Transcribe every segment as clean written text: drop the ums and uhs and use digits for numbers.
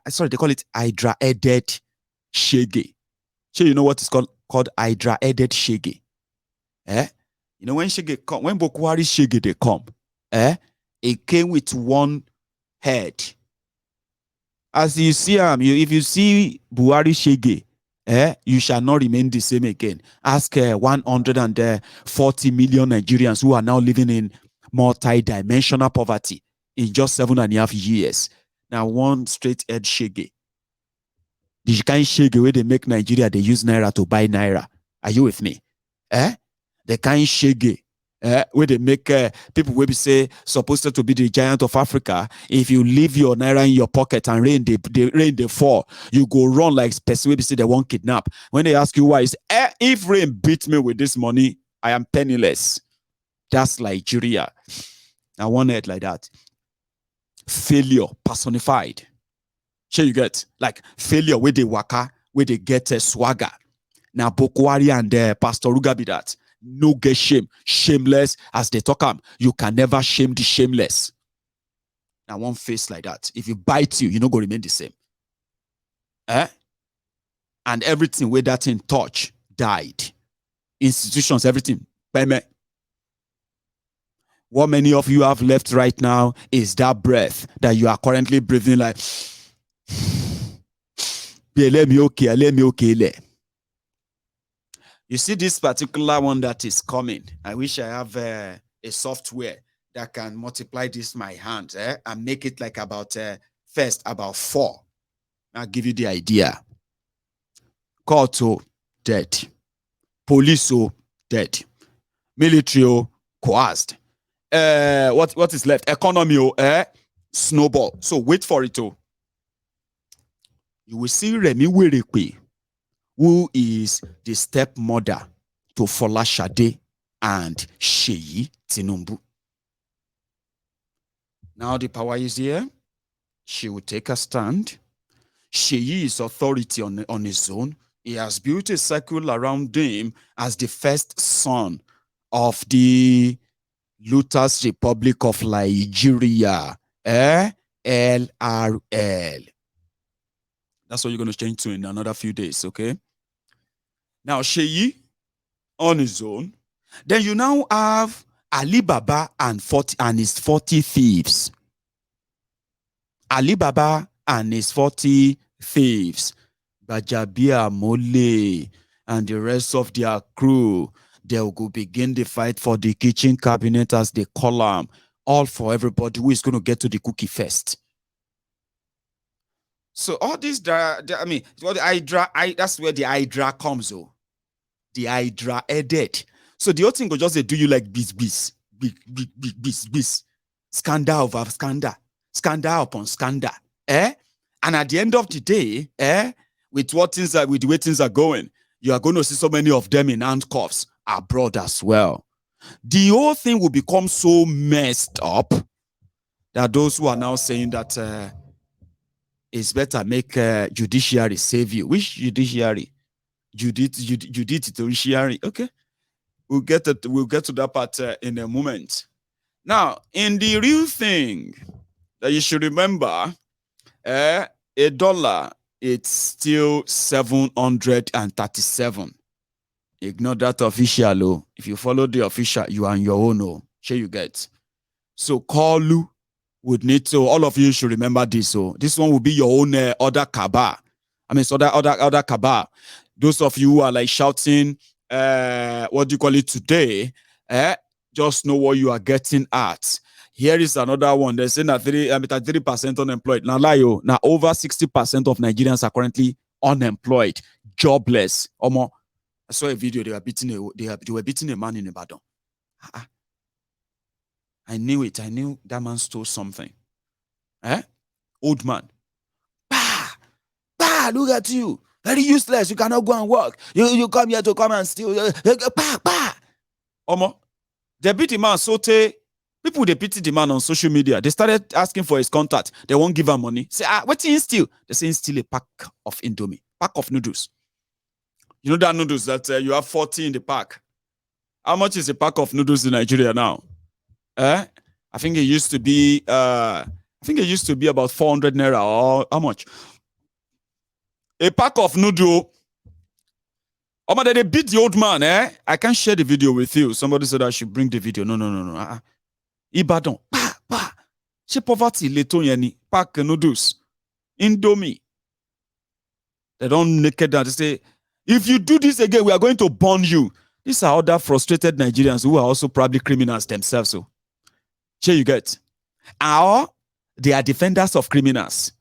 sorry, they call it hydra-headed shege. So you know what is called hydra-headed shege? You know when shege come, when Boko Haram shege they come, it came with one head. As you see if you see Buhari shege, you shall not remain the same again. Ask 140 million Nigerians who are now living in multi-dimensional poverty in just 7.5 years. Now, one straight head shege. The kind of shege where they make Nigeria, they use naira to buy naira. Are you with me? The kind of shege where they make people will be say supposed to be the giant of Africa. If you leave your naira in your pocket and rain they fall, you go run like person will be say they won't kidnap. When they ask you why, it's if rain beat me with this money, I am penniless. That's Nigeria. I want it like that. Failure personified. Sure, you get like failure where they waka, where they get a swagger. Now Boko Haram and Pastor Ruga be that. No get shame, shameless as they talk. You can never shame the shameless. Now one face like that. If you bite you not going to remain the same. And everything where that in touch died. Institutions, everything. What many of you have left right now is that breath that you are currently breathing like. You see this particular one that is coming. I wish I have a software that can multiply this my hand and make it like about first about 4. I'll give you the idea. Court dead. Police dead. Military coerced. What is left? Economy snowball. So wait for it. You will see Remi Werekwe, who is the stepmother to Folashade and Seyi Tinubu. Now the power is here. She will take a stand. Seyi is authority on his own. He has built a circle around him as the first son of the Looters Republic of Nigeria, LRL. That's what you're going to change to in another few days, okay? Now, Seyi on his own. Then you now have Ali Baba and his 40 thieves. Ali Baba and his 40 thieves. Bajabia Mole and the rest of their crew. They will go begin the fight for the kitchen cabinet as they call them. All for everybody who is going to get to the cookie first. So all this, I mean, the Hydra, that's where the Hydra comes, oh. The Hydra headed. So the whole thing will just do you like bis. Scandal over scandal. Scandal upon scandal. And at the end of the day, with the way things are going, you are going to see so many of them in handcuffs abroad as well. The whole thing will become so messed up that those who are now saying that it's better make judiciary save you. Which judiciary? Judiciary. Okay, we'll get to that part in a moment. Now, in the real thing that you should remember, $1 it's still 737. Ignore that official. Oh. If you follow the official, you are on your own. Oh. Sure you get. So Kalu would need to. All of you should remember this. So this one will be your own other kaba. I mean, so other kaba. Those of you who are like shouting, what do you call it today? Just know what you are getting at. Here is another one. They're saying that 33% unemployed. Now, now over 60% of Nigerians are currently unemployed, jobless. I saw a video. They were beating a man in Ibadan. I knew it. I knew that man stole something. Old man. Bah, look at you. Very useless. You cannot go and work. You come here to come and steal. They beat the man so people they pity the man on social media. They started asking for his contact. They won't give him money. Say, what he steal? They say he steal a pack of Indomie, pack of noodles. You know that noodles that you have 40 in the pack. How much is a pack of noodles in Nigeria now? I think it used to be about 400 naira, or how much? A pack of noodle. Oh, but they beat the old man, eh? I can't share the video with you. Somebody said I should bring the video. No. Ibadan. She poverty leto yani. Pack noodles. Indomie. They don't naked down. They say, if you do this again, we are going to burn you. These are other frustrated Nigerians who are also probably criminals themselves. So, sure you get. Or they are defenders of criminals.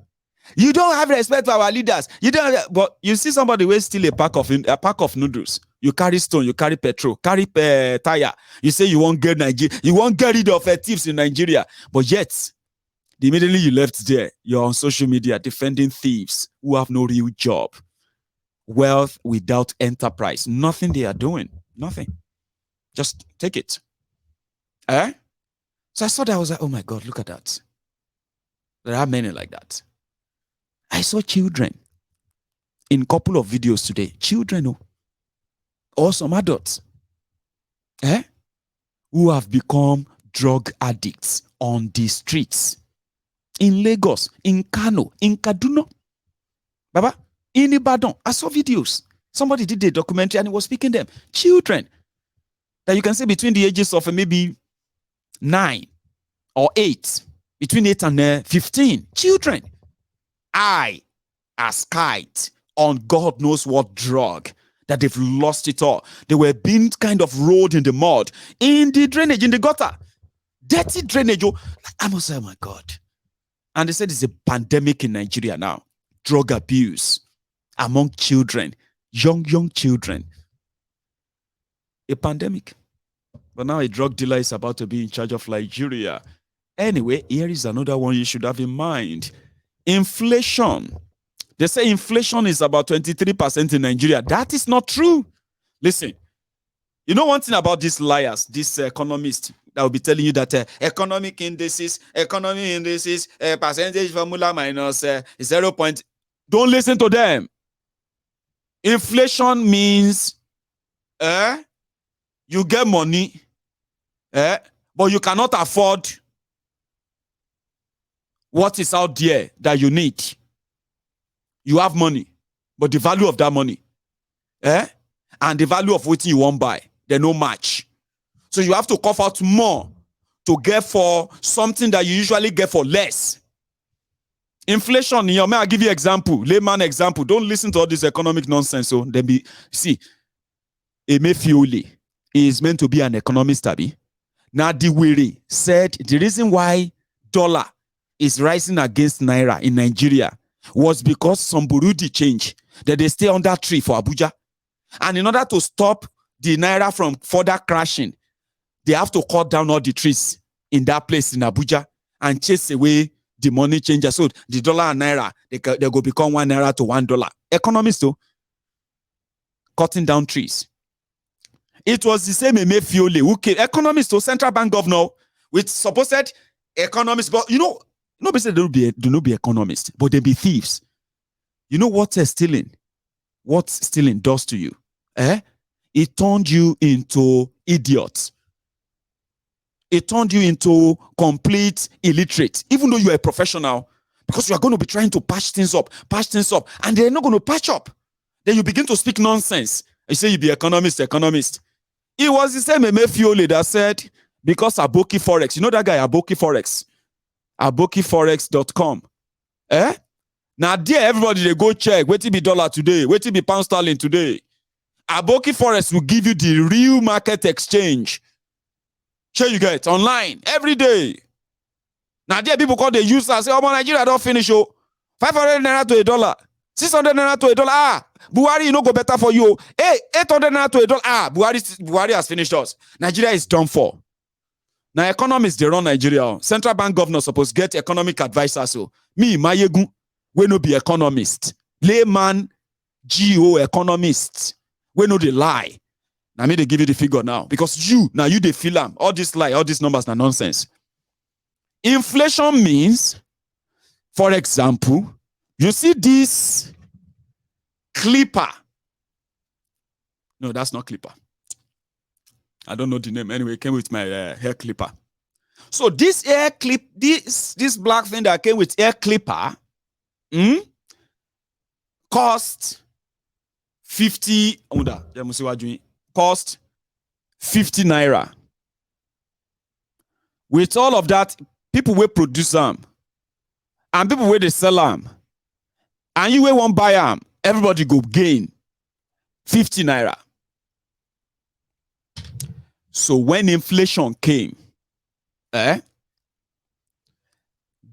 You don't have respect for our leaders. You don't. But you see somebody who steal a pack of noodles. You carry stone, you carry petrol, carry tire. You say you won't get Nigeria. You won't get rid of thieves in Nigeria. But yet, immediately you left there, you're on social media defending thieves who have no real job. Wealth without enterprise. Nothing they are doing. Nothing. Just take it. Eh? So I saw that. I was like, oh my God, look at that. There are many like that. I saw children in a couple of videos today. Children, or some adults, who have become drug addicts on the streets. In Lagos, in Kano, in Kaduna. Baba, in Ibadan. I saw videos. Somebody did a documentary and he was speaking them. Children that you can say between the ages of maybe 9 or 8, between 8 and 15. Children. I, as kite, on God knows what drug, that they've lost it all. They were being kind of rolled in the mud, in the drainage, in the gutter. Dirty drainage. I must say, oh my God. And they said it's a pandemic in Nigeria now. Drug abuse among children, young children. A pandemic. But now a drug dealer is about to be in charge of Nigeria. Anyway, here is another one you should have in mind. Inflation. They say inflation is about 23% in Nigeria. That is not true. Listen, you know one thing about these liars, these economists that will be telling you that economic indices, percentage formula minus 0. Don't listen to them. Inflation means you get money, but you cannot afford what is out there that you need. You have money, but the value of that money, and the value of what you want buy, they're no match. So you have to cough out more to get for something that you usually get for less. Inflation, may I give you example, layman example. Don't listen to all this economic nonsense. So then see, Emefiole is meant to be an economist, Abi. Now, Diwere said the reason why dollar is rising against Naira in Nigeria was because some Burundi change that they stay under tree for Abuja. And in order to stop the Naira from further crashing, they have to cut down all the trees in that place in Abuja and chase away the money changer. So the dollar and Naira, they go become 1 Naira to $1. Economists, though, cutting down trees. It was the same Emefiole who came, economist to central bank governor with supposed economists, but nobody said they do not be economists, but they be thieves. You know what stealing? What stealing does to you? It turned you into idiots. It turned you into complete illiterate, even though you are a professional, because you are going to be trying to patch things up, and they're not going to patch up. Then you begin to speak nonsense. You say you be economist. It was the same Emefiole that said, because Aboki Forex, you know that guy, Aboki Forex, abokiforex.com. Now there, everybody, they go check, wait till be dollar today, wait till be pound sterling today. Aboki Forex will give you the real market exchange. Sure you get online every day. Now there people call the users, say, oh, Nigeria don't finish, 500 naira to $1, 600 naira to $1. Buhari, go better for you. Hey, 800 naira to $1. Buhari has finished us. Nigeria is done for. Now economists, they run Nigeria. Central bank governor supposed get economic advisors. So me, Mayegu, we no be economist. Layman, GO economist. We no they lie. Now me they give you the figure now. Because you they feel them. All this lie, all these numbers are nonsense. Inflation means, for example, you see this clipper. No, that's not clipper. I don't know the name. Anyway, it came with my hair clipper. So this air clip, this black thing that came with air clipper, cost 50. Cost 50 naira. With all of that, people will produce them, and people will they sell them, and you will won't buy them. Everybody go gain 50 naira. So when inflation came,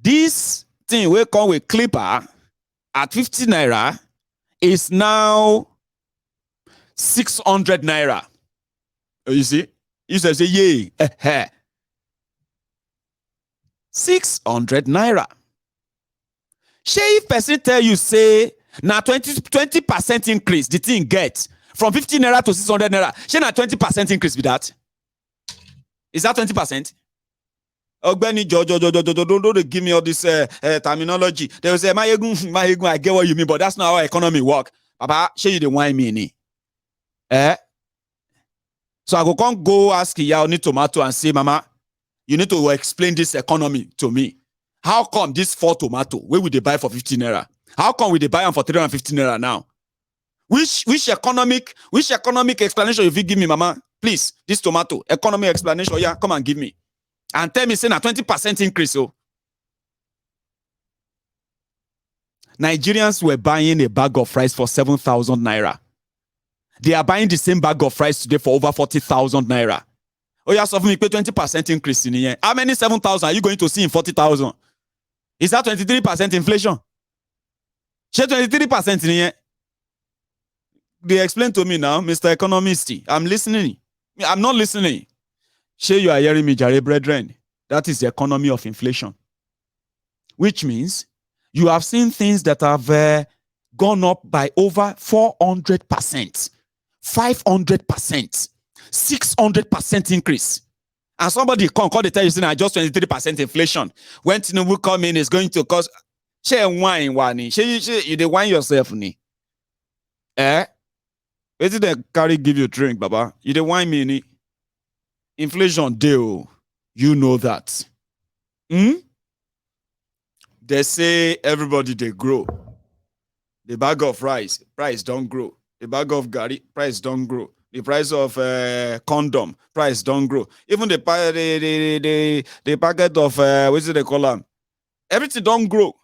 this thing will come with clipper at 50 naira is now 600 naira. You see? You say, yay. 600 naira. Shey if person tell you say na 20% increase the thing get from 50 naira to 600 naira, shey na 20% increase be that? Is that 20%? Ogbeni don't give me all this terminology. They will say, Mayegun, I get what you mean, but that's not how economy work. Papa, shey you the wine me ni. So I can't go ask Iya Oni tomato and say, Mama, you need to explain this economy to me. How come this 4 tomato, where would they buy for 15 naira? How come we they buy them for 350 naira now? Which economic explanation if you give me, Mama? Please, this tomato, economic explanation, yeah, come and give me. And tell me, say, na 20% increase. So Nigerians were buying a bag of rice for 7,000 naira. They are buying the same bag of rice today for over 40,000 naira. Oh, yeah, so for me, pay 20% increase in the year. How many 7,000 are you going to see in 40,000? Is that 23% inflation? Share 23% in the year. They explain to me now, Mr. Economist. I'm listening. I'm not listening. Share you are hearing me, Jare brethren. That is the economy of inflation. Which means you have seen things that have gone up by over 400%, 500%, 600% increase. And somebody call they tell you saying just 23% inflation. When Tinubu come in, is going to cause share wine, you the wine yourself, ni. Where did they carry give you a drink, Baba? You the wine me, ni. Inflation deal, you know that. They say everybody they grow. The bag of rice, price don't grow. The bag of gari, price don't grow. The price of condom, price don't grow. Even the packet of what do they call them? Everything don't grow.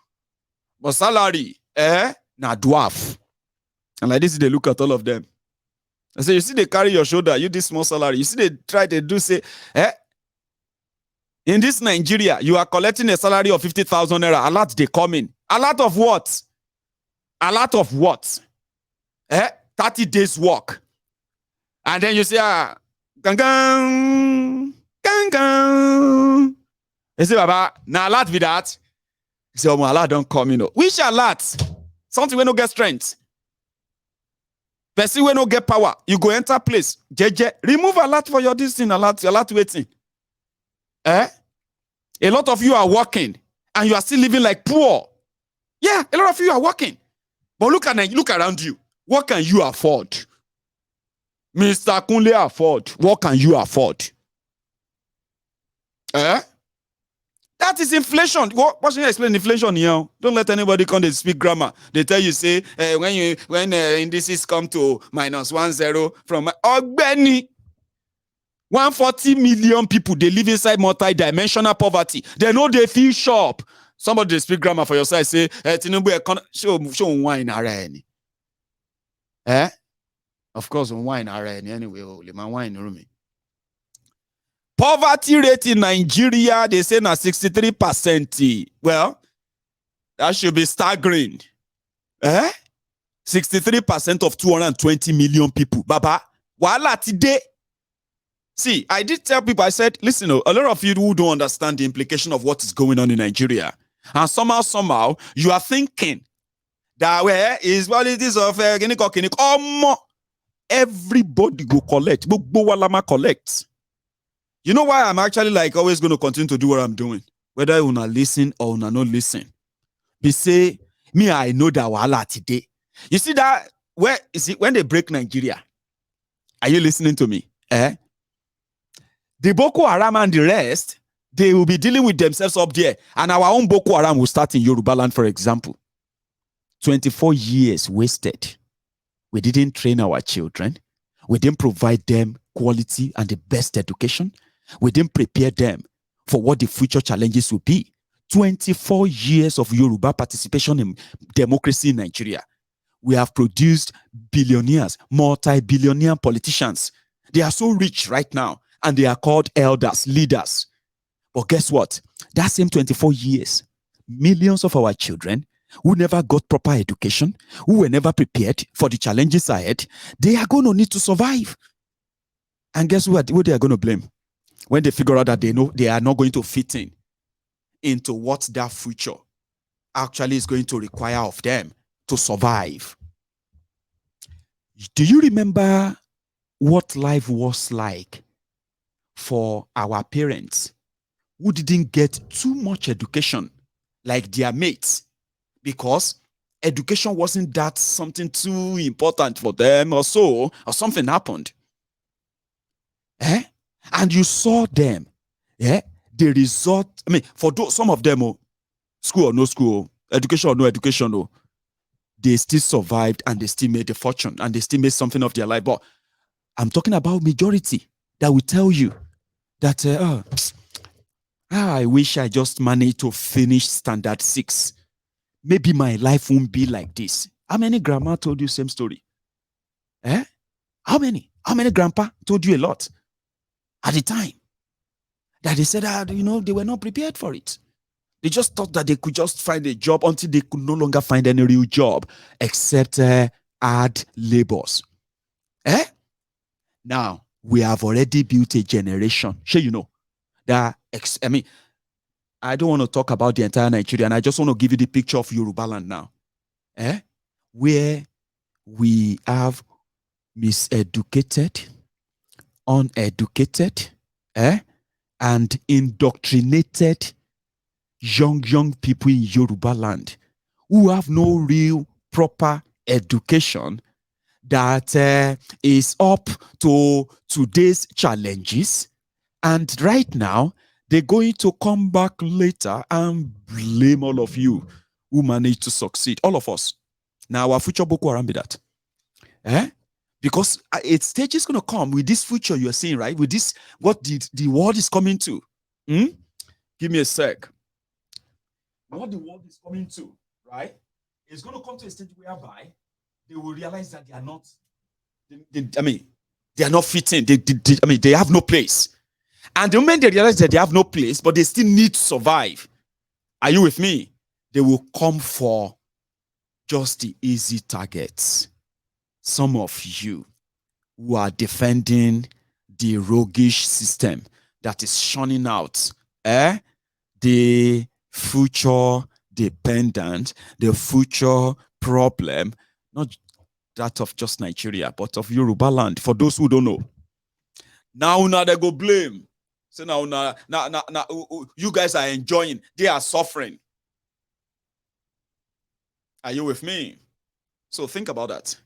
But salary, na dwarf. And like this, they look at all of them. I say, you see, they carry your shoulder, you this small salary. You see, they try to do say, in this Nigeria, you are collecting a salary of 50,000 naira. A lot they come in. A lot of what? A lot of what? 30 days work. And then you say, gang gang, gang gang. You say, Baba, now a lot with that. You say, oh, my lot don't come in. Which a lot? Something we no get strength. Person we no get power. You go enter place. JJ, remove a lot for your this thing, a lot waiting. A lot of you are working and you are still living like poor. Yeah, a lot of you are working. But look around you. What can you afford? Mr. Kunle afford. What can you afford? That is inflation. What should you explain inflation here? Don't let anybody come and speak grammar. They tell you, say, when indices come to -10 from Ogbeni, 140 million people, they live inside multi-dimensional poverty. They know they feel sharp. Somebody they speak grammar for your side, say, Tinubu, show wine already. Of course, wine already. Anyway, my wine room. Poverty rate in Nigeria, they say na 63%. Well, that should be staggering. 63% of 220 million people. Baba, wala today. See, I did tell people, I said, listen, a lot of you who don't understand the implication of what is going on in Nigeria. And somehow, you are thinking that where is what it is of everybody go collect. Collect. You know why I'm actually like always going to continue to do what I'm doing? Whether you wanna listen or you not listen. They say, me, I know that wahala today. You see that, when they break Nigeria, are you listening to me? The Boko Haram and the rest, They will be dealing with themselves up there. And our own Boko Haram will start in Yoruba land, for example. 24 years wasted. We didn't train our children. We didn't provide them quality and the best education. We didn't prepare them for what the future challenges will be. 24 years of Yoruba participation in democracy in Nigeria. We have produced billionaires, multi-billionaire politicians. They are so rich right now, and they are called elders, leaders. But guess what? That same 24 years, millions of our children who never got proper education, who were never prepared for the challenges ahead, they are going to need to survive. And guess what? Who they are going to blame? When they figure out that they know they are not going to fit in into what that future actually is going to require of them to survive. Do you remember what life was like for our parents who didn't get too much education like their mates, because education wasn't that something too important for them or so, or something happened? And you saw them, the result. I mean, for some of them, school or no school, education or no education, they still survived and they still made a fortune and they still made something of their life. But I'm talking about majority that will tell you that I wish I just managed to finish standard 6. Maybe my life won't be like this. How many grandma told you same story? How many? How many grandpa told you a lot at the time? That they said, they were not prepared for it. They just thought that they could just find a job until they could no longer find any real job except hard labors. Now, we have already built a generation. Sure, you know, that, I don't want to talk about the entire Nigeria, and I just want to give you the picture of Yoruba land now. Where we have miseducated, uneducated, and indoctrinated young people in Yoruba land who have no real proper education that is up to today's challenges. And right now, they're going to come back later and blame all of you who managed to succeed. All of us. Now, our future Boko Haram be that. Because a stage is going to come with this future you're seeing, right? With this, what the world is coming to. Give me a sec. What the world is coming to, right? It's going to come to a stage whereby they will realize that they are not, they are not fitting. They have no place. And the moment they realize that they have no place, but they still need to survive, are you with me? They will come for just the easy targets. Some of you who are defending the roguish system that is shunning out the future dependent, the future problem, not that of just Nigeria, but of Yoruba land. For those who don't know, now they go blame. So now, you guys are enjoying, they are suffering. Are you with me? So think about that.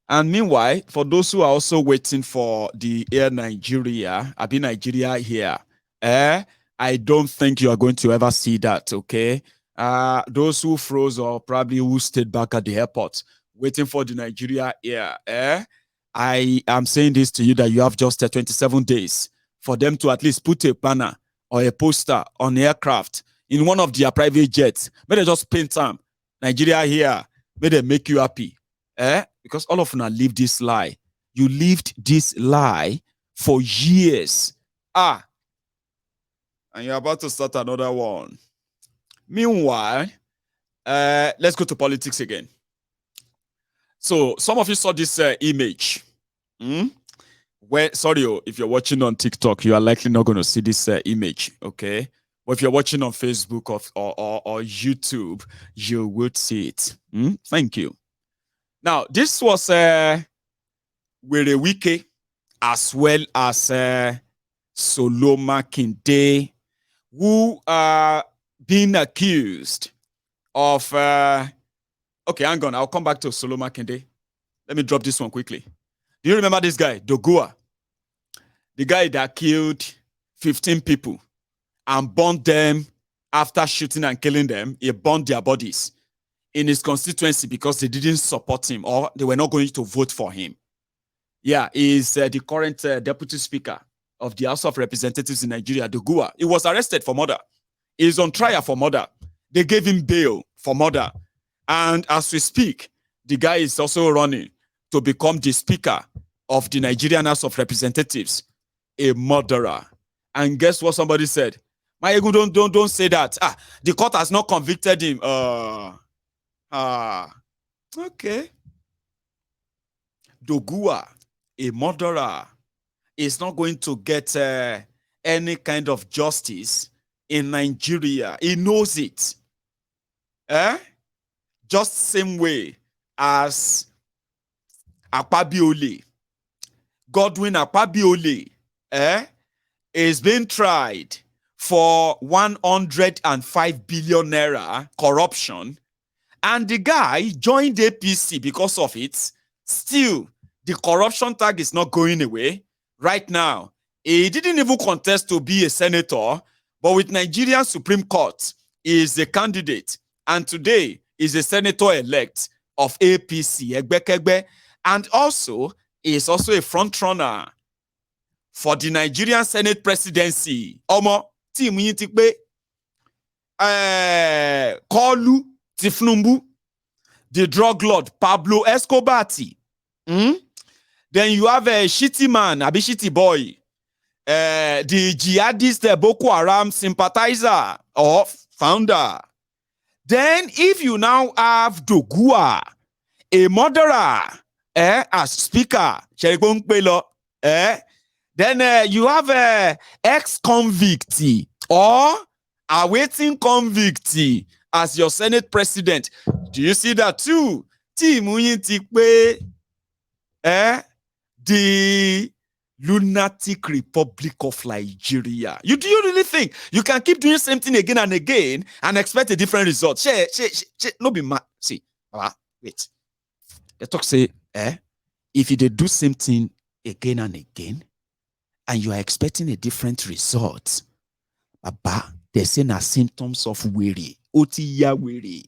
And meanwhile, for those who are also waiting for the Air Nigeria, I've been Nigeria here. I don't think you are going to ever see that, okay? Those who froze or probably who stayed back at the airport waiting for the Nigeria Air, I am saying this to you that you have just 27 days for them to at least put a banner or a poster on aircraft in one of their private jets. May they just paint them, Nigeria here, may they make you happy. Because all of you live this lie. You lived this lie for years. And you're about to start another one. Meanwhile, let's go to politics again. So some of you saw this image. Sorry, if you're watching on TikTok, you are likely not going to see this image, okay? But if you're watching on Facebook or YouTube, you would see it. Thank you. Now, this was Werewike as well as Solo Makinde, who are being accused of okay, hang on, I'll come back to Solo Makinde. Let me drop this one quickly. Do you remember this guy, Dogua? The guy that killed 15 people and burned them after shooting and killing them. He burned their bodies in his constituency because they didn't support him or they were not going to vote for him. Yeah, he's the current deputy speaker of the House of Representatives in Nigeria, Dogua. He was arrested for murder. He's on trial for murder. They gave him bail for murder. And as we speak, the guy is also running to become the speaker of the Nigerian House of Representatives, a murderer. And guess what somebody said? Mayegu, don't say that. The court has not convicted him. Okay. Dogua, a murderer, is not going to get any kind of justice in Nigeria. He knows it. Just same way as Akpabiole, Godwin Akpabiole, is being tried for 105 billion naira corruption, and the guy joined APC because of it. Still, the corruption tag is not going away. Right now, he didn't even contest to be a senator, but with Nigerian Supreme Court, he is a candidate, and today is a senator-elect of APC, Egbekegbe, and also is also a front-runner for the Nigerian Senate presidency. Omo, team yin ti pe Kolu Tifnumbu, the drug lord Pablo Escobar. Then you have a shitty man, a shitty boy, the jihadist Boko Haram sympathizer or founder. Then if you now have Dogua, a murderer, as speaker, then you have a ex-convict or awaiting convict as your Senate president. Do you see that too? The lunatic Republic of Nigeria. Do you really think you can keep doing the same thing again and again and expect a different result? No be mad. See, wait. They talk say, if you do same thing again and again, and you are expecting a different result, Baba, they say na symptoms of weary. Otiya weary.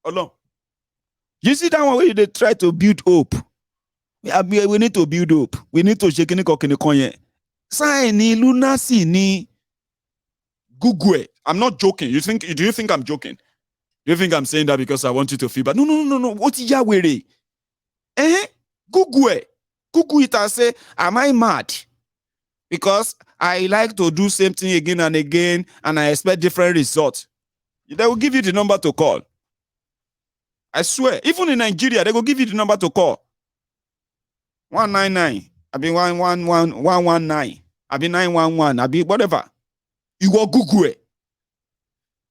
Olo. You see that one where they try to build hope. We need to build hope. We need to shake any konye. Sign ni lunacy ni Google. I'm not joking. Do you think I'm joking? Do you think I'm saying that because I want you to feel bad? No. Otiya weary. Google it and say, am I mad? Because I like to do same thing again and again and I expect different results. They will give you the number to call. I swear, even in Nigeria, they will give you the number to call. 199, I be 119, I be 911, I be whatever. You go Google it.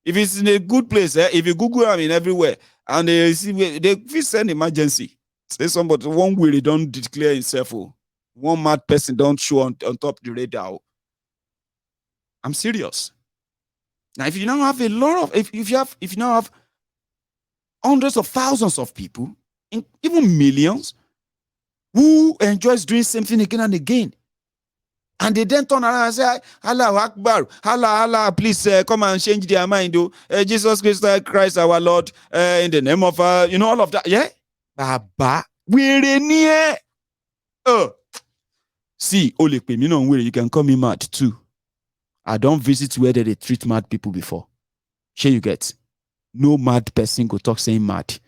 If it's in a good place, if you Google it, everywhere, and they send emergency. Say somebody, one will don't declare himself. One mad person don't show on top the radar. I'm serious. Now, if you now have a lot of, if you now have hundreds of thousands of people, even millions, who enjoys doing same thing again and again, and they then turn around and say, Allah Akbar, Allah, please come and change their mind. Jesus Christ our Lord, in the name of, all of that. Yeah? Baba, we're near. See, you can call me mad too. I don't visit where they treat mad people before. Sure you get. No mad person go talk saying mad.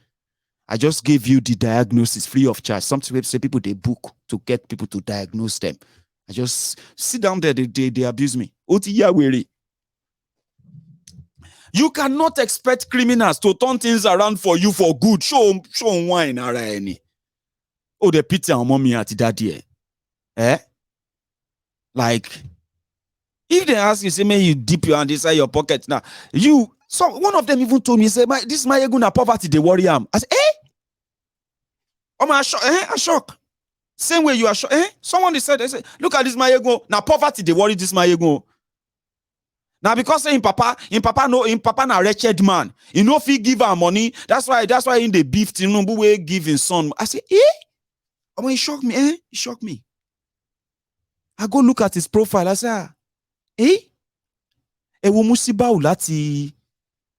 I just gave you the diagnosis free of charge. Some people they book to get people to diagnose them. I just sit down there, they abuse me. You cannot expect criminals to turn things around for you for good. Show wine any. Oh, the pity on mommy at daddy. Like, if they ask you, say, man, you dip your hand inside your pocket now. One of them even told me, say, this my gonna poverty, they worry am. I said, I'm shocked. Same way you are shocked. Someone they said, look at this my ego. Now poverty, they worry this my ego. Now because in papa na wretched man. You know if he give her money, that's why in the beef Tinubu way give his son. I say, he shocked me, He shocked me. I go look at his profile. I say, ẹ wo Musibau láti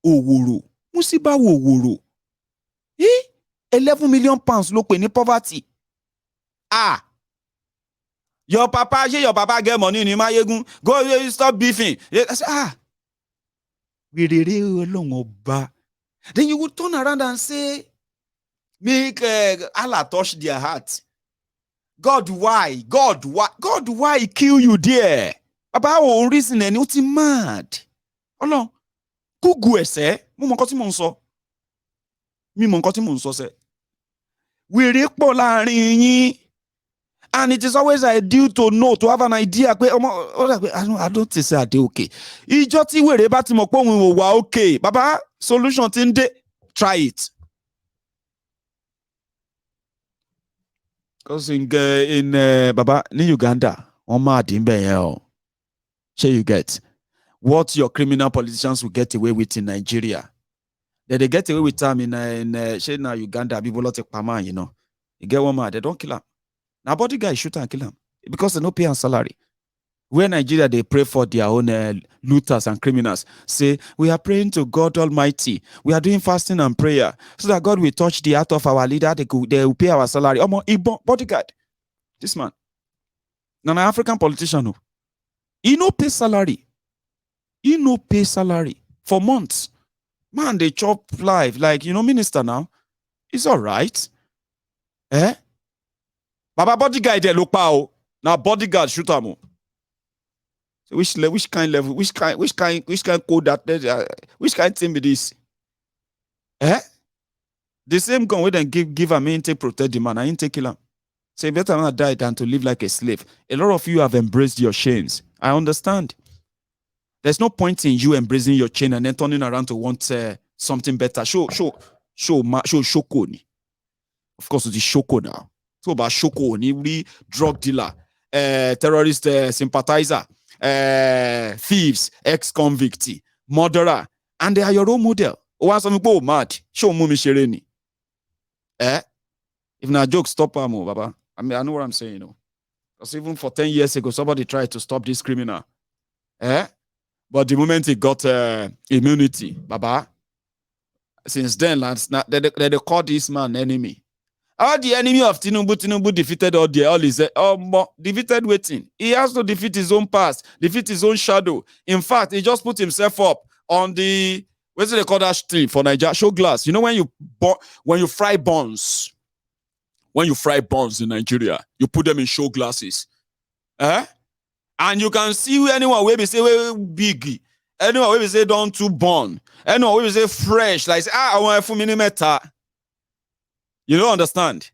Òwòrò, Musibau Òwòrò, 11 million pounds ló pè ní poverty. Your papa get money ní Mayegun, go stop beefing. Wèrèrè Ọlọ́run ọba. Then you would turn around and say, make Allah touch their heart. God, why? God, why kill you there? Baba, o reason ẹni, ó ti mad. Ọlọ́run, Google ẹ̀sẹ̀, mo mọ nǹkan tí mò ń sọ. Mi mọ nǹkan tí mò ń sọ sẹ́. Wèrè pọ̀ láàrin yín. And it is always ideal to know, to have an idea. I don't say I dey okay. Ìjọ tí wèrè bá ti mọ̀ pé òun ò wà okay. Baba, solution ti ń dé. Try it. Because in Baba, ní Uganda, wọ́n máa dín bẹ́ẹ̀ yẹn o. Shey you get what your criminal politicians will get away with in Nigeria. They get away with them in shey na Uganda, people lot take pama, you know. You get one man, they don't kill him. Now body guy shoot and kill him because they no pay him salary. Where Nigeria, they pray for their own looters and criminals. Say, we are praying to God Almighty. We are doing fasting and prayer so that God will touch the heart of our leader. They will pay our salary. Bodyguard. This man. Now, an African politician, no. He no pay salary. He no pay salary for months. Man, they chop life. Like, minister now. It's all right. Baba bodyguard, they look pow. Now bodyguard shoot him. So which kind level, which kind code that which kind thing be this? The same gun we then give him ain't take protect the man, I ain't take kill him. Say better not die than to live like a slave. A lot of you have embraced your chains. I understand. There's no point in you embracing your chain and then turning around to want something better. Show Shoko. Of course, it's Shoko now. So about Shoko, ni drug dealer, terrorist sympathizer, thieves, ex-convict, murderer, and they are your role model. Once some go mad, show mumi shereni. If na joke, stop am, Baba. I mean, I know what I'm saying, Because even for 10 years ago, somebody tried to stop this criminal. But the moment he got immunity, Baba, since then, they call this man enemy. All the enemy of Tinubu defeated all his defeated waiting. He has to defeat his own past, defeat his own shadow. In fact, he just put himself up on the, what's it they call that tree for Nigeria? Show glass. You know when you fry buns, in Nigeria, you put them in show glasses. And you can see anyone where we say big, anyone where we say don't too burn, anyone where we say fresh, like say, I want a millimeter. You don't understand.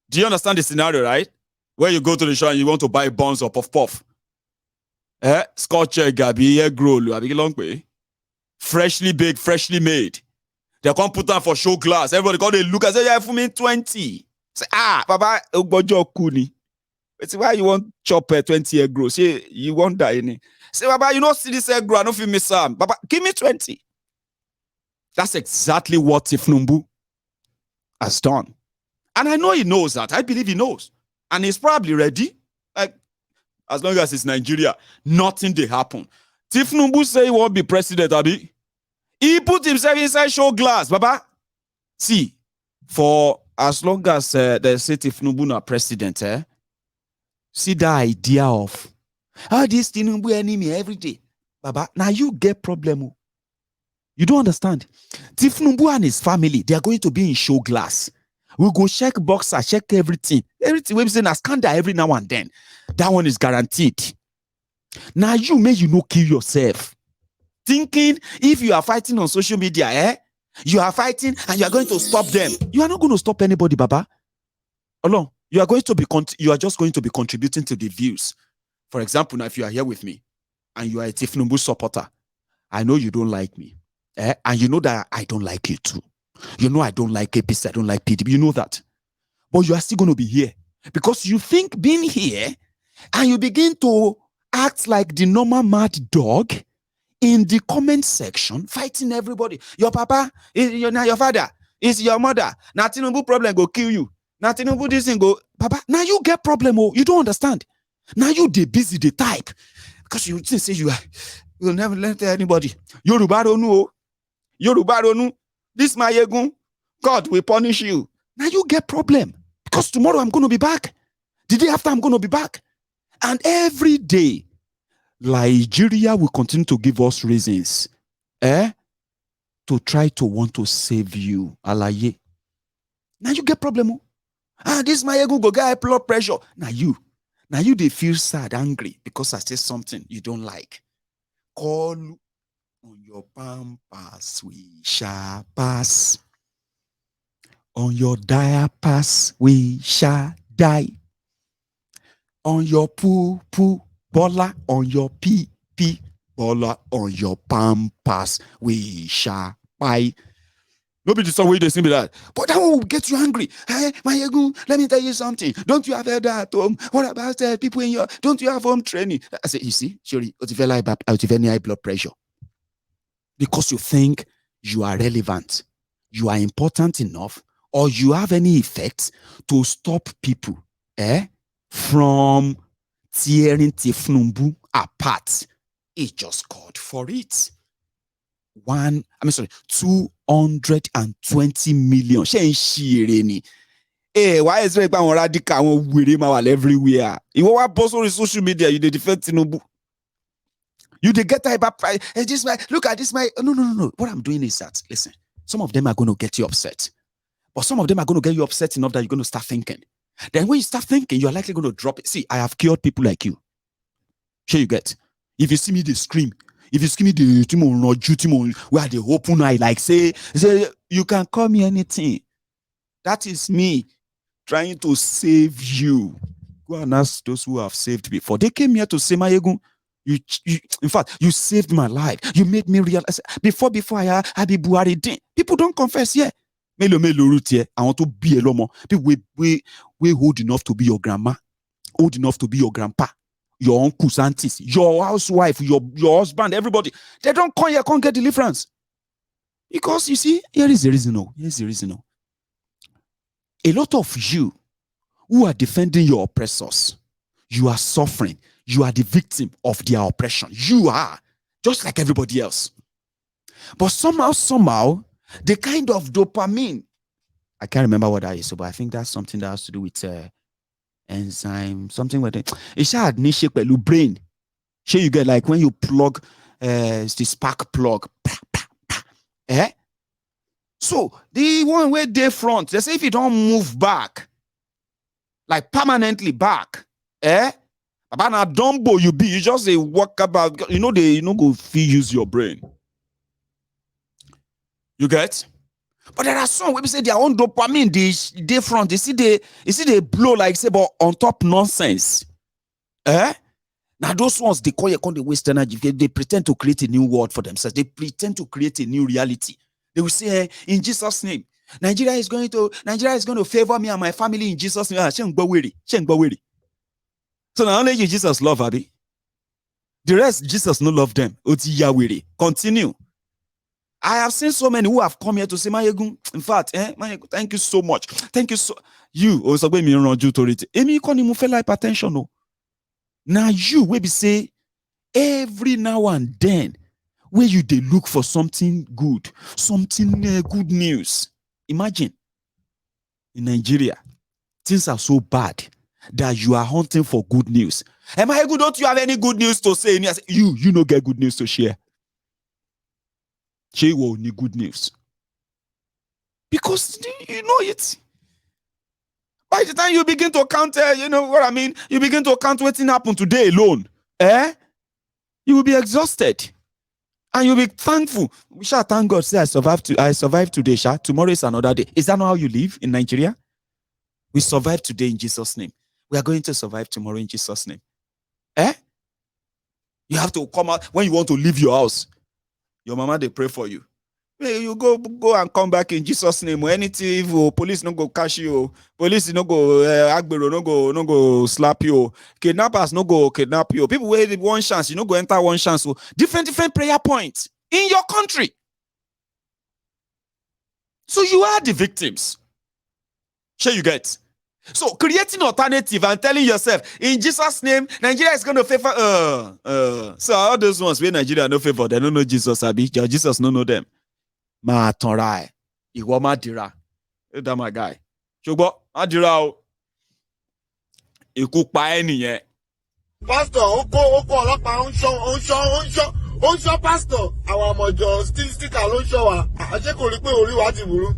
Do you understand the scenario, right? Where you go to the shop and you want to buy buns or puff. Scotch egg, egg roll, freshly baked, freshly made. They can't put that for show glass. Everybody got to look and say, yeah, for me 20. Say, Baba, kuni. Say, why you want chop 20 egg roll? Say, you want that in it. Say, Baba, you don't see this egg roll, I don't feel me some. Baba, give me 20. That's exactly what Tinubu has done. And I know he knows that. I believe he knows. And he's probably ready. Like, as long as it's Nigeria, nothing they happen. Tinubu say he won't be president, Abi. He put himself inside show glass, Baba. See, for as long as they say Tinubu na president, see the idea of how this Tinubu enemy every day. Baba, now you get problem. You don't understand. Tinubu and his family, they are going to be in show glass. We go check boxer, check everything. Everything we're saying a scandal every now and then. That one is guaranteed. Now you no kill yourself. Thinking if you are fighting on social media, you are fighting and you are going to stop them. You are not going to stop anybody, Baba. Alone. You are just going to be contributing to the views. For example, now if you are here with me and you are a Tinubu supporter, I know you don't like me. And you know that I don't like you too. You know I don't like APC, I don't like PDP. You know that. But you are still going to be here. Because you think being here and you begin to act like the normal mad dog in the comment section, fighting everybody. Your papa, now your father, is your mother. Now Tinubu problem go kill you. Now Tinubu this thing go, Papa, now you get problem. You don't understand. Now you they busy, they type. Because you say you are You'll never let anybody. Yoruba don't know. Yoruba don't know. This Mayegun, God will punish you. Now you get problem. Because tomorrow I'm going to be back. The day after I'm going to be back. And every day, Nigeria will continue to give us reasons to try to want to save you. Alaye. Now you get problem. This Mayegun go get high blood pressure. Now you they feel sad, angry because I say something you don't like. Call on your pampas, we shall pass. On your diapers, we shall die. On your poo, bola, on your pee, bola, on your pampas, we shall buy. Nobody saw where they sing me that. But that one will get you angry. Hey, Mayegun, let me tell you something. Don't you have heard that at home? What about people in your, don't you have home training? I say, you see, surely, you have any high blood pressure. Because you think you are relevant, you are important enough, or you have any effect to stop people from tearing Tinubu apart. It just called for it. 220 million. Why is it radical everywhere? You want post on social media, you defend Tinubu. You they get type up. Look at this. No. What I'm doing is that, listen, some of them are going to get you upset. But some of them are going to get you upset enough that you're going to start thinking. Then when you start thinking, you're likely going to drop it. See, I have cured people like you. Sure you get. If you see me, they scream. If you see me, they where they open eye, like say, you can call me anything. That is me trying to save you. Go and ask those who have saved before. They came here to say, Mayegun, you in fact, you saved my life. You made me realize. Before I be Buhari. People don't confess here. I want to be a lomo. People we old enough to be your grandma, old enough to be your grandpa, your uncles, aunties, your housewife, your husband, everybody. They don't come here, can't get deliverance. Because you see, here is the reason. Here's the reason. A lot of you who are defending your oppressors, you are suffering. You are the victim of their oppression. You are, just like everybody else. But somehow, the kind of dopamine, I can't remember what that is, but I think that's something that has to do with enzyme, something with it. It's had niche brain. Sure, you get like when you plug the spark plug. So the one where they front, they say if you don't move back, like permanently back, But now dumbo you be, you just say walk about, they go feel use your brain. You get? But there are some we say their own dopamine, they front, you see they blow like say, but on top nonsense. Now those ones they call they waste energy. They pretend to create a new world for themselves. They pretend to create a new reality. They will say, in Jesus' name, Nigeria is going to favor me and my family in Jesus' name. So now only you Jesus love Abi. The rest Jesus no love them. Continue. I have seen so many who have come here to say, Mayegun, in fact, Mayegun, thank you so much. Thank you so. You also be me on authority. Emi kon mu feel hypertension no. Now you will be say every now and then where you they look for something good, something good news. Imagine in Nigeria, things are so bad that you are hunting for good news. Am I good? Don't you have any good news to say? You no get good news to share. She will need good news. Because you know it. By the time you begin to count, you know what I mean? You begin to count what happened today alone. You will be exhausted. And you'll be thankful. We shall thank God. Say, I survived today, Sha. Tomorrow is another day. Is that not how you live in Nigeria? We survived today in Jesus' name. We are going to survive tomorrow in Jesus' name. You have to come out when you want to leave your house. Your mama, they pray for you. You go and come back in Jesus' name. Or anything, police no go catch you. Police no go agbero no go slap you. Kidnappers no go kidnap you. People wait one chance, you no go enter one chance. So different prayer points in your country. So you are the victims. Sure you get. So creating alternative and telling yourself, in Jesus' name, Nigeria is going to favor. So all those ones where Nigeria no favor, they don't know Jesus, Abi. Jesus no know them. Ma tonrai. Iwo ma dira. That my guy. Shogbo, ma dira o. Ikú pa ẹ́ nìyẹn. Pastor, oko ọlọ́pàá ó ń ṣọ́ pastor. Àwọn ọmọjọ sticker ló ń ṣọ́ wa. Àṣé kò rí pé orí wa ti burú.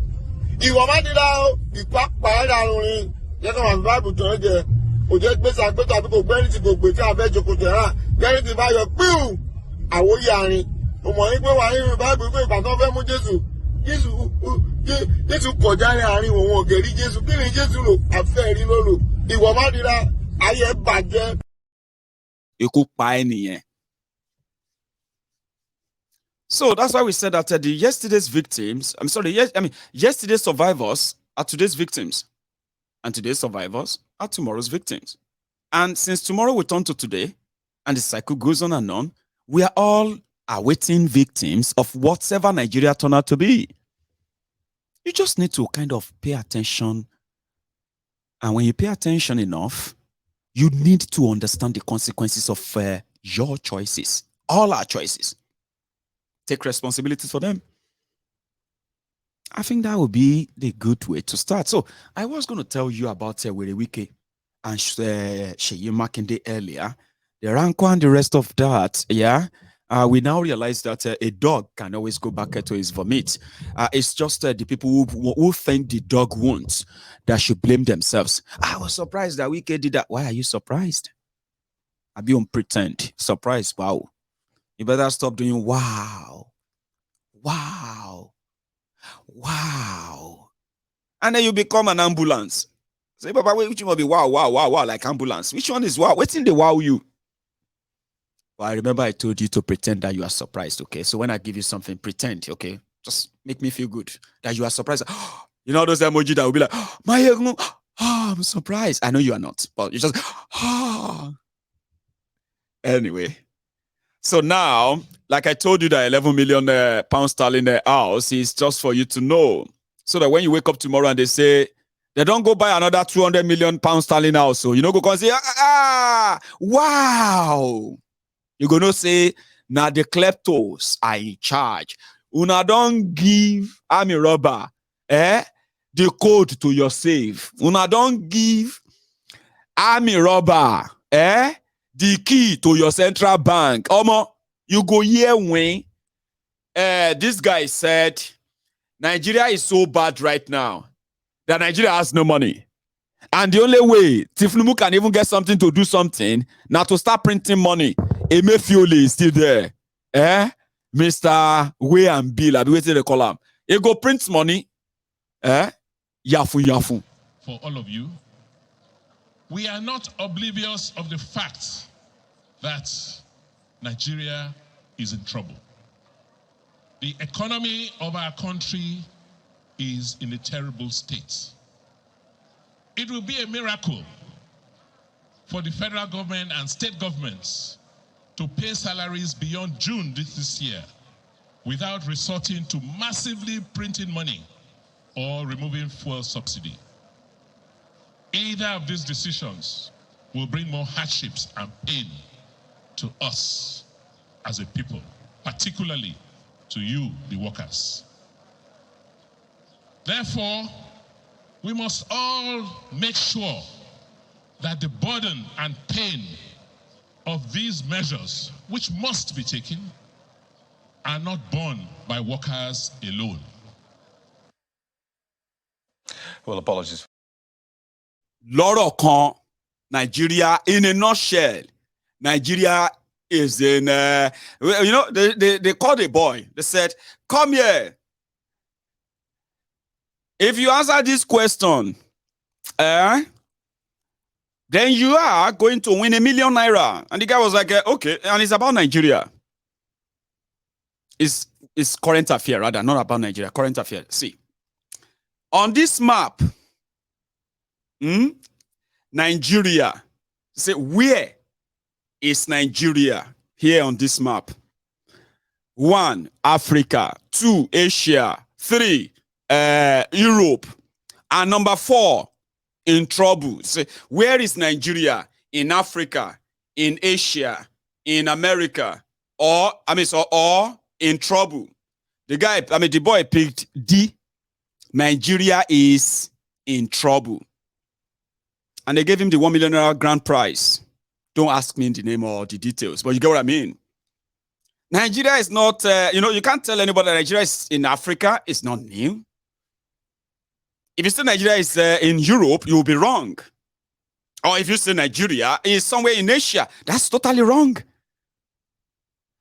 Ìwọ má dira o, ìpápá ẹ̀dá rin. Yẹ́n wà ní báàbù tó ń jẹ. Òjò gbèsè àgbẹ̀tọ̀ àbí kò gbẹ́rì tí kò gbé tí a fẹ́ jókòó jẹ̀ rà. Gbẹ́rì tí bá yọ píù. Àwòyí àárín. Mo mọ̀ yín pé wà nínú báàbù pé ìgbà tó fẹ́ mú Jésù kọjá ní àárín òun ògèrí Jésù. Kí ni Jésù lò? Àfẹ́ rí ló lò. Ìwọ má dira ayé bàjẹ́. Ikú pa ẹ́ nìyẹn. So that's why we said that yesterday's survivors are today's victims. And today's survivors are tomorrow's victims. And since tomorrow will turn to today, and the cycle goes on and on, we are all awaiting victims of whatever Nigeria turn out to be. You just need to kind of pay attention. And when you pay attention enough, you need to understand the consequences of your choices, all our choices. Take responsibility for them. I think that would be the good way to start. So I was going to tell you about Werewike and Seyi Makinde earlier, the Ranko and the rest of that. Yeah, we now realize that a dog can always go back to his vomit. It's just the people who think the dog wants that should blame themselves. I was surprised that Wike did that. Why are you surprised? I'll be on pretend. Surprised. Wow. You better stop doing wow. Wow. Wow. And then you become an ambulance. Say, Papa, which one will be wow, like ambulance? Which one is wow? What's in the wow you? Well, I remember I told you to pretend that you are surprised, okay? So when I give you something, pretend, okay? Just make me feel good that you are surprised. You know those emoji that will be like, I'm surprised. I know you are not, but you just, Anyway. So now, like I told you, that 11 million pound sterling house is just for you to know. So that when you wake up tomorrow and they say, they don't go buy another 200 million pound sterling house. So you know, go and say, wow. You're going to say, now the kleptos are in charge. Una don't give army robber the code to your safe. Una don't give army robber the key to your central bank. Omo, you go here when this guy said Nigeria is so bad right now that Nigeria has no money. And the only way Tinubu can even get something to do something, now to start printing money. Emefiole is still there. Mr. Way and Bill, I'll be waiting to call him. He go print money. Yafu. For all of you, we are not oblivious of the fact that Nigeria is in trouble. The economy of our country is in a terrible state. It will be a miracle for the federal government and state governments to pay salaries beyond June this year without resorting to massively printing money or removing fuel subsidy. Either of these decisions will bring more hardships and pain to us as a people, particularly to you, the workers. Therefore, we must all make sure that the burden and pain of these measures, which must be taken, are not borne by workers alone. Well, apologies. Lọ́rọ̀ kan, Nigeria, in a nutshell, Nigeria is in, they called a boy. They said, come here. If you answer this question, then you are going to win 1 million naira. And the guy was like, okay. And it's about Nigeria. It's current affair, rather, not about Nigeria. Current affair. See, on this map, Nigeria. Say, where is Nigeria here on this map? 1, Africa. 2, Asia. 3, Europe. And number 4 in trouble. So where is Nigeria? In Africa, in Asia, in America, or in trouble. The boy picked D. Nigeria is in trouble. And they gave him the $1 million grand prize. Don't ask me the name or the details, but you get what I mean. Nigeria is not, you can't tell anybody that Nigeria is in Africa. It's not new. If you say Nigeria is in Europe, you'll be wrong. Or if you say Nigeria is somewhere in Asia, that's totally wrong.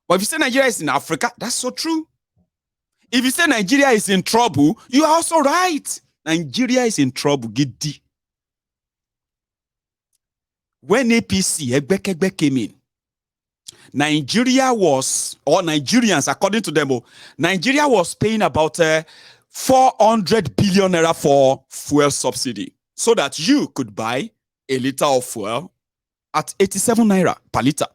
But if you say Nigeria is in Africa, that's so true. If you say Nigeria is in trouble, you are also right. Nigeria is in trouble. Giddy. When APC, Egbekegbe came in, Nigeria was, or Nigerians, according to them, Nigeria was paying about 400 billion naira for fuel subsidy so that you could buy a liter of fuel at 87 naira per liter.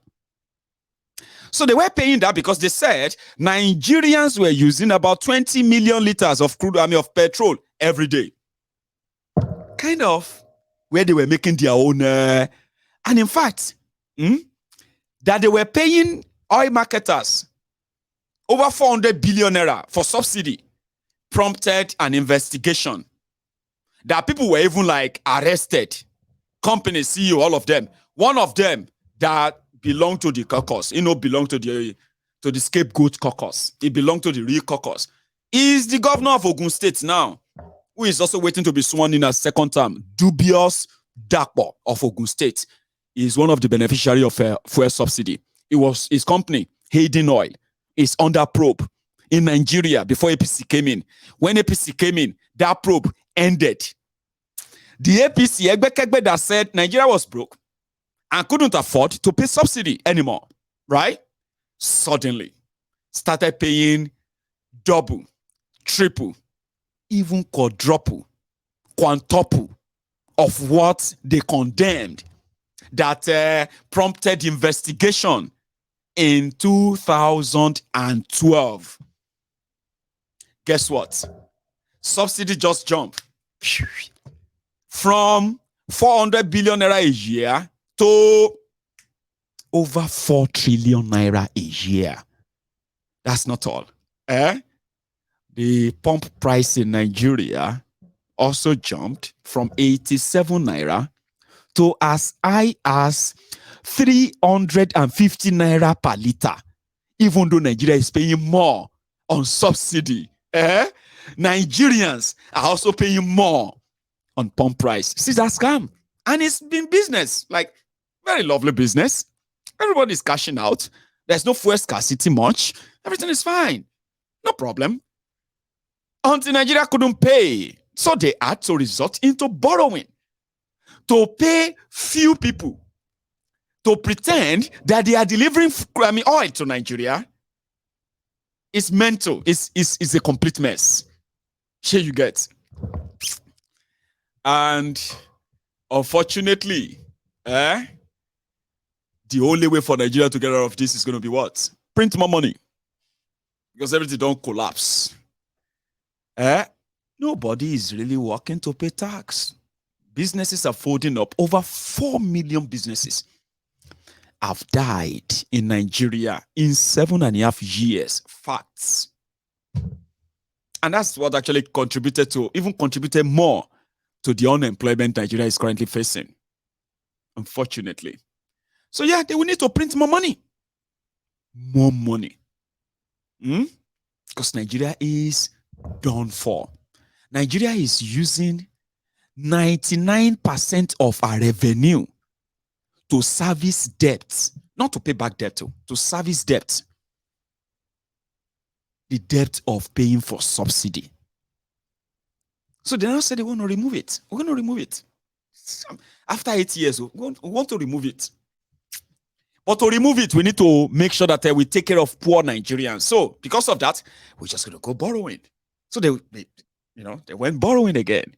So they were paying that because they said Nigerians were using about 20 million liters of of petrol every day. Kind of where they were making their own, and in fact, that they were paying oil marketers over 400 billion naira for subsidy prompted an investigation. That people were even arrested. Company CEO, all of them. One of them that belonged to the caucus, belonged to the scapegoat caucus. He belonged to the real caucus. He's the governor of Ogun State now, who is also waiting to be sworn in a second term. Dubious Dakpo of Ogun State is one of the beneficiaries of fuel subsidy. It was his company, Hayden Oil, is under probe in Nigeria before APC came in. When APC came in, that probe ended. The APC, Egbekegbe, that said Nigeria was broke and couldn't afford to pay subsidy anymore, right? Suddenly started paying double, triple, even quadruple, quintuple of what they condemned that prompted investigation in 2012. Guess what? Subsidy just jumped from 400 billion naira a year to over 4 trillion naira a year. That's not all. The pump price in Nigeria also jumped from 87 naira to as high as 350 naira per liter, even though Nigeria is paying more on subsidy. Nigerians are also paying more on pump price. See that scam? And it's been business, very lovely business. Everybody's cashing out. There's no fuel scarcity much. Everything is fine. No problem. Until Nigeria couldn't pay. So they had to resort into borrowing to pay few people to pretend that they are delivering oil to Nigeria. It's mental. It's a complete mess. Here you get. And unfortunately, the only way for Nigeria to get out of this is going to be what? Print more money. Because everything don't collapse. Nobody is really working to pay tax. Businesses are folding up. Over 4 million businesses have died in Nigeria in 7.5 years. Facts. And that's what actually contributed more to the unemployment Nigeria is currently facing. Unfortunately. So yeah, they will need to print more money. More money. Because Nigeria is done for. Nigeria is using 99% of our revenue to service debts, not to pay back debt, to service debt. The debt of paying for subsidy. So they now say they want to remove it. We're going to remove it. After 8 years, we want to remove it. But to remove it, we need to make sure that we take care of poor Nigerians. So because of that, we're just going to go borrowing. So they went borrowing again.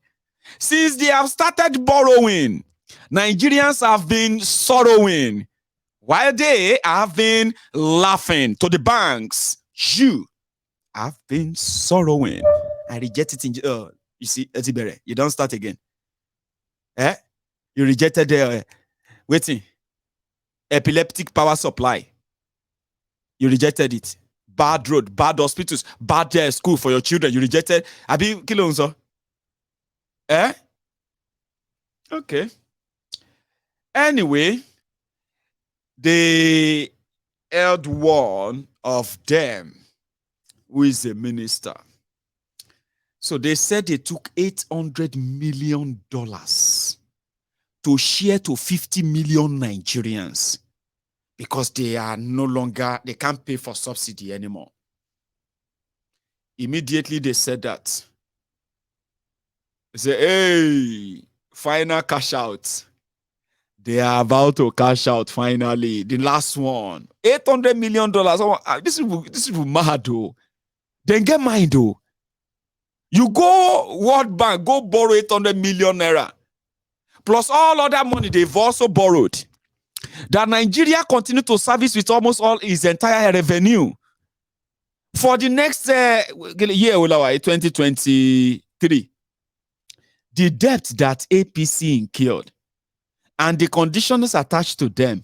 Since they have started borrowing, Nigerians have been sorrowing while they have been laughing to the banks. You have been sorrowing. I reject it in you see, Etibere, you don't start again. You rejected the waiting epileptic power supply. You rejected it. Bad road, bad hospitals, bad school for your children. You rejected. Abi kilonzo. Okay. Anyway, they held one of them who is a minister. So they said they took $800 million to share to 50 million Nigerians because they can't pay for subsidy anymore. Immediately they said that. They say, hey, final cash out. They are about to cash out finally. The last one. $800 million. This is mad though. Then get mine though. You go World Bank, go borrow 800 million naira. Plus all other money they've also borrowed. That Nigeria continue to service with almost all its entire revenue. For the next year, 2023, the debt that APC incurred and the conditions attached to them,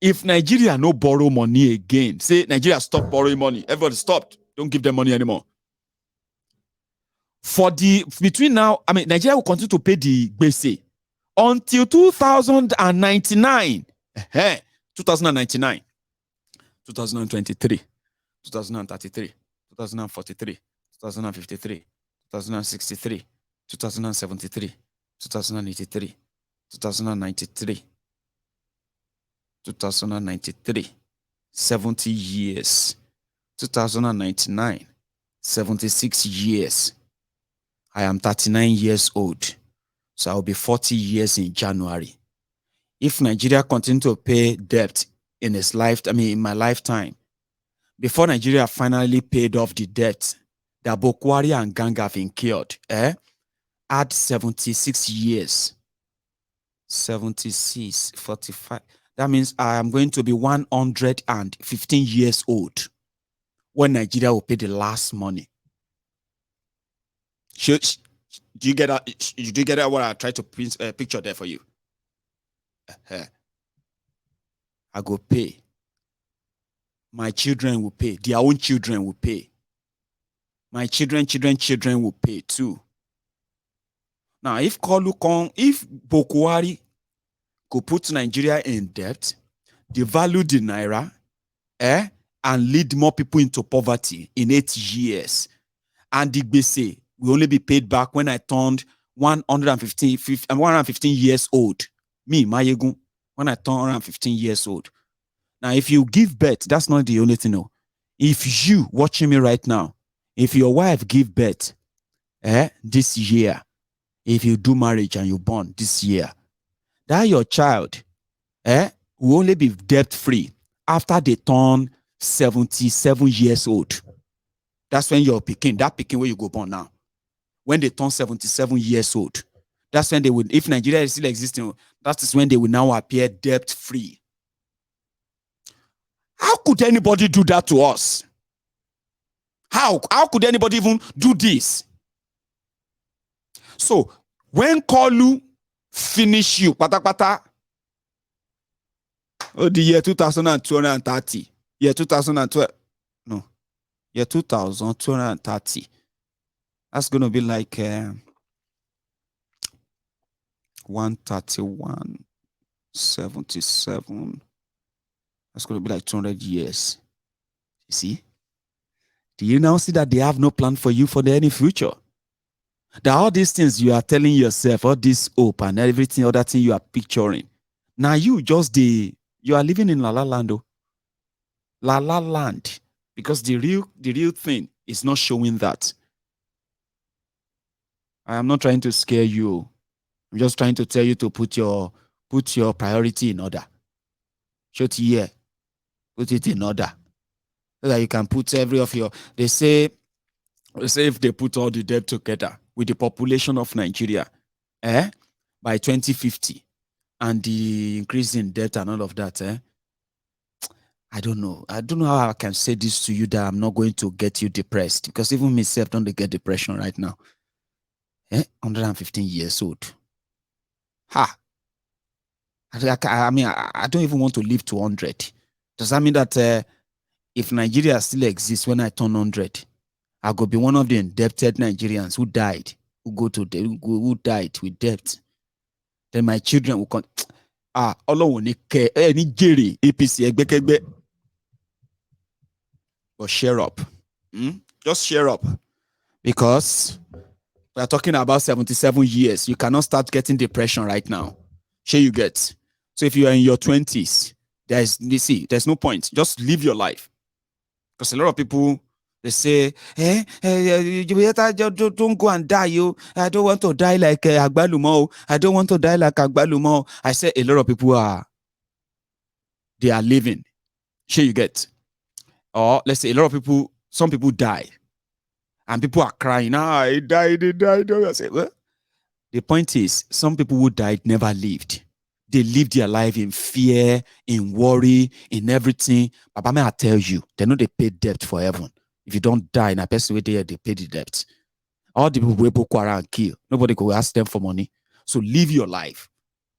if Nigeria no borrow money again, say Nigeria stop borrowing money, everybody stopped, don't give them money anymore. Between now, Nigeria will continue to pay the gbese until 2099, 2099, 2023, 2033, 2043, 2053, 2063, 2073, 2083, 2093, 2093, 70 years, 2099, 76 years. I am 39 years old, so I'll be 40 years in January. If Nigeria continue to pay debt in my lifetime, before Nigeria finally paid off the debt that Boko Haram and gang have incurred, add 76 years. 76, 45. That means I am going to be 115 years old when Nigeria will pay the last money. Do you get that? Do you get that? What I try to picture there for you? I go pay. My children will pay. Their own children will pay. My children will pay too. Now, if Boko Haram could put Nigeria in debt, devalue the naira, and lead more people into poverty in 8 years, and the gbese will only be paid back when I turned 115 years old. Me, Mayegun, when I turned 115 years old. Now, if you give birth, that's not the only thing. No. If you watching me right now, if your wife give birth this year, if you do marriage and you born this year, that your child will only be debt-free after they turn 77 years old. That's when your that pikin where you go born now. When they turn 77 years old, that's when they would, if Nigeria is still existing, that is when they will now appear debt-free. How could anybody do that to us? How could anybody even do this? So, when Kolu finish you, the year 2230, year 2012, no, year 2230, that's going to be like 131, 77. That's going to be like 200 years. You see? Do you now see that they have no plan for you for the any future? That all these things you are telling yourself, all this hope and everything, other thing you are picturing. Now you are living in La La Land. La La Land. Because the real thing is not showing that. I am not trying to scare you. I'm just trying to tell you to put your priority in order. Put it in order. So that you can put every of your, they say if they put all the debt together with the population of Nigeria, by 2050, and the increase in debt and all of that, I don't know. I don't know how I can say this to you that I'm not going to get you depressed, because even myself don't get depression right now. 115 years old. Ha! I mean, I don't even want to live to 100. Does that mean that if Nigeria still exists when I turn 100, I go be one of the indebted Nigerians who died, who died with debt? Then my children will come. Ọlọ́run ní kẹ́ ẹ ní jèrè APC ẹgbẹ́kẹ́gbẹ́. But share up. Just share up. Because we are talking about 77 years. You cannot start getting depression right now. Sure you get. So if you are in your 20s, there's no point. Just live your life. Because a lot of people, they say, don't go and die, yo. I don't want to die like Agbalumo. I don't want to die like Agbalumo. I say a lot of people they are living. Sure you get. Or let's say a lot of people, some people die. And people are crying, he died. I say, well, the point is, some people who died never lived. They lived their life in fear, in worry, in everything. But may I tell you, they know they pay debt for heaven. If you don't die in a person way there, they pay the debt. All the people who Boko Haram kill, nobody could ask them for money. So live your life.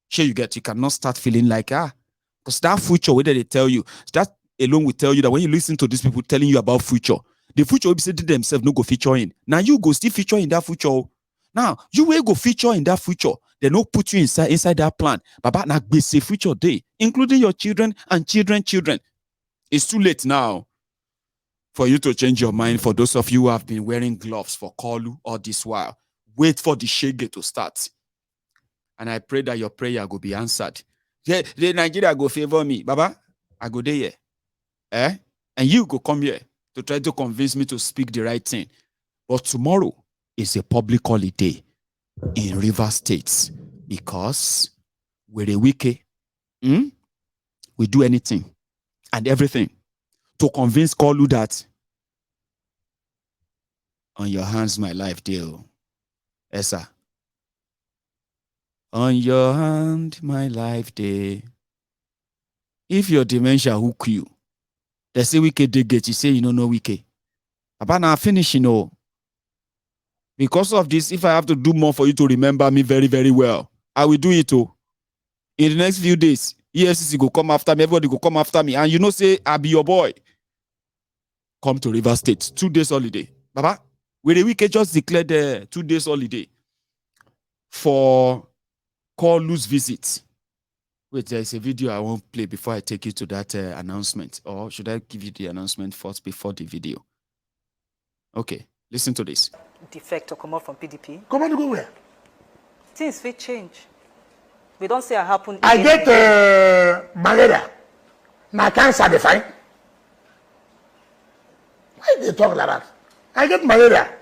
Sure you get, you cannot start feeling like, because that future, whether they tell you, that alone will tell you that when you listen to these people telling you about future, the future will be said themselves no go feature in. Now you go still feature in that future. Now you will go feature in that future. They no put you inside that plan. Baba na gbese future day, including your children and children. It's too late now for you to change your mind. For those of you who have been wearing gloves for Kolu all this while, wait for the shege to start. And I pray that your prayer will be answered. The Nigeria go favor me, Baba. I go there, and you go come here to try to convince me to speak the right thing. But tomorrow is a public holiday in Rivers State because we're a wiki. We do anything and everything to convince Kolu that on your hands my life deal. Yes, sir. On your hand my life day. If your dementia hook you, they say wiki dey get, you say you don't know wiki. About now finish, Because of this, if I have to do more for you to remember me very, very well, I will do it. In the next few days, EFCC go come after me, everybody go come after me, and say, I'll be your boy. Come to River State, 2 days holiday. Baba, we just declared 2 days holiday for Kolu's visit. Wait, there's a video I won't play before I take you to that announcement. Or should I give you the announcement first before the video? Okay, listen to this. Defect or come out from PDP. Come on, go where? Things will change. We don't say it happen. I get malaria. My cancer defined. Why they talk like that? I get malaria.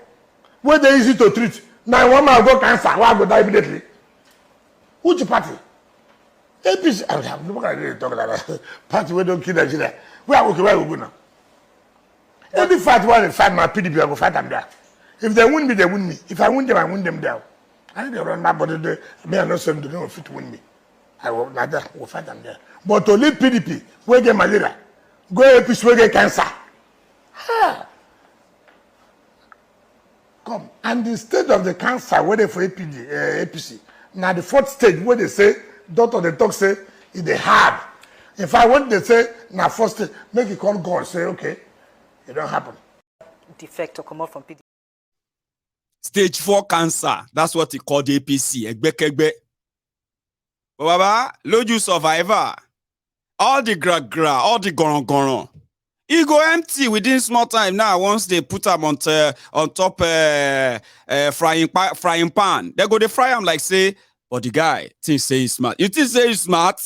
Where they easy to treat. Now one man go cancer, why I go die immediately? Which party? APC. I'm not going to talk like that. Party we don't kill Nigeria. Where we go now? Any fight one and fight my PDP, I go fight them there. If they win me, they win me. If I win them, I win them down. I think they run my body there. Me and not some don't fit win me. I will like that. We'll fight them there. But to leave PDP, we get malaria. Go APC, we get cancer. Come. And the state of the cancer, where they for APC. Now the fourth stage, where they say, doctor they talk say, it they hard. If I want they say, now first stage, make it call God, say, okay, it don't happen. Defect or come out from PDP. Stage 4 cancer. That's what he called APC. Egbekegbe. But Baba, Loju survivor. All the gra, all the goron. He go empty within small time now. Once they put him on top frying pan, they go they fry him like say, but the guy think say he's smart. You think say he's smart?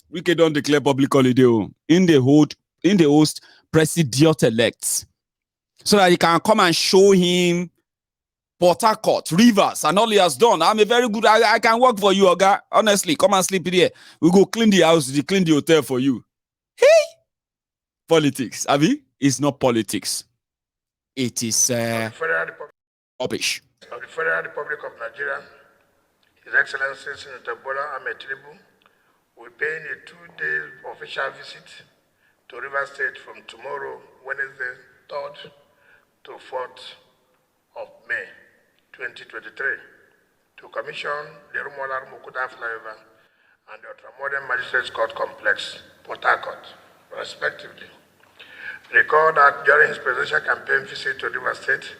We can don't declare public holiday in the host president elects, so that he can come and show him Port Harcourt, Rivers, and all he has done. I'm a very good. I can work for you, Oga. Honestly, come and sleep here. We go clean the house, we clean the hotel for you. Hey. Politics, Abi, it's not politics. It is rubbish. Of the Federal Republic of Nigeria, His Excellency Senator Bola Ahmed Tinubu will pay a 2-day official visit to Rivers State from tomorrow, Wednesday, 3rd to 4th of May, 2023. to commission the Rumolar Mukuda flyover and the Ultramodern Magistrates Court Complex, Port Harcourt, respectively. Recall that during his presidential campaign visit to Rivers State,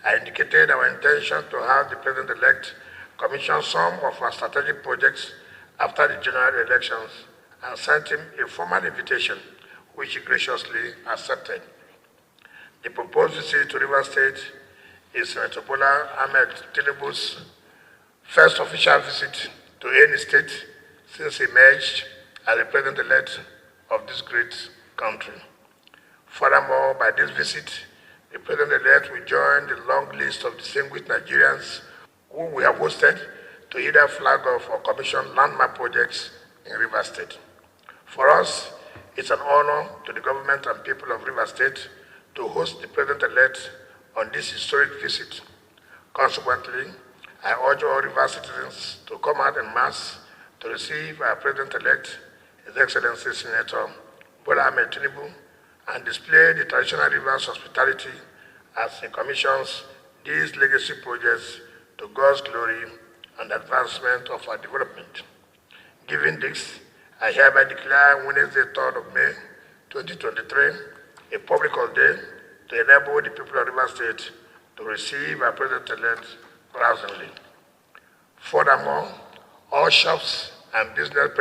I indicated our intention to have the president-elect commission some of our strategic projects after the general elections and sent him a formal invitation, which he graciously accepted. The proposed visit to Rivers State is Senator Bola Ahmed Tinubu's first official visit to any state since he emerged as the president-elect of this great country. Furthermore, by this visit, the president-elect will join the long list of distinguished Nigerians who we have hosted to either flag off or commission landmark projects in Rivers State. For us, it's an honor to the government and people of Rivers State to host the president-elect on this historic visit. Consequently, I urge all Rivers citizens to come out en masse to receive our president-elect, His Excellency Senator Bola Ahmed Tinubu, and display the traditional Rivers hospitality as he commissions these legacy projects to God's glory and advancement of our development. Given this, I hereby declare Wednesday, 3rd of May, 2023, a public holiday to enable the people of Rivers State to receive our president-elect personally. Furthermore, all shops and business premises